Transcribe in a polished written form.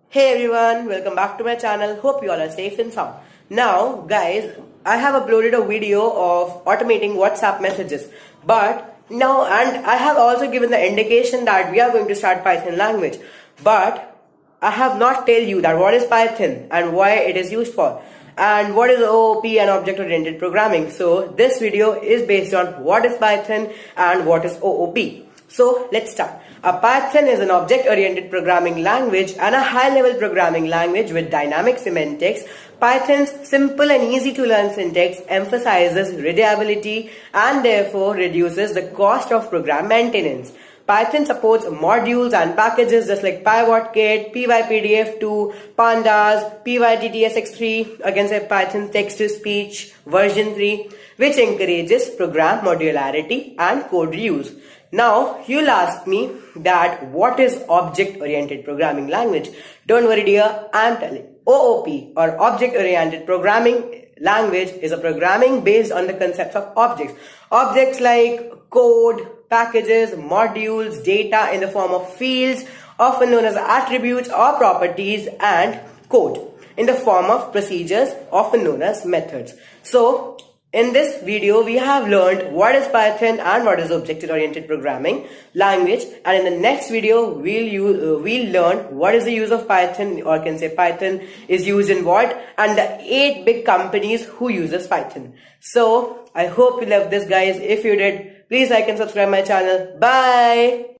Hey everyone, welcome back to my channel. Hope you all are safe and sound. Now guys, I have uploaded a video of automating WhatsApp messages. And I have also given the indication that we are going to start Python language. But I have not tell you that what is Python and why it is used for. And what is OOP and object-oriented programming. So this video is based on what is Python and what is OOP. So let's start. A Python is an object-oriented programming language and a high-level programming language with dynamic semantics. Python's simple and easy-to-learn syntax emphasizes readability and therefore reduces the cost of program maintenance. Python supports modules and packages just like PyWhatKit, PyPDF2, Pandas, PyTTSX3, against a Python text-to-speech version 3, which encourages program modularity and code reuse. Now, you'll ask me that what is object-oriented programming language? Don't worry dear, I'm telling. OOP or object-oriented programming language is a programming based on the concepts of objects. Objects like code, packages, modules, data in the form of fields, often known as attributes or properties, and code in the form of procedures, often known as methods. So, in this video, we have learned what is Python and what is object-oriented programming language, and in the next video, we'll learn what is the use of Python, or can say Python is used in what, and the 8 big companies who uses Python. So, I hope you loved this guys. If you did, please like and subscribe my channel. Bye!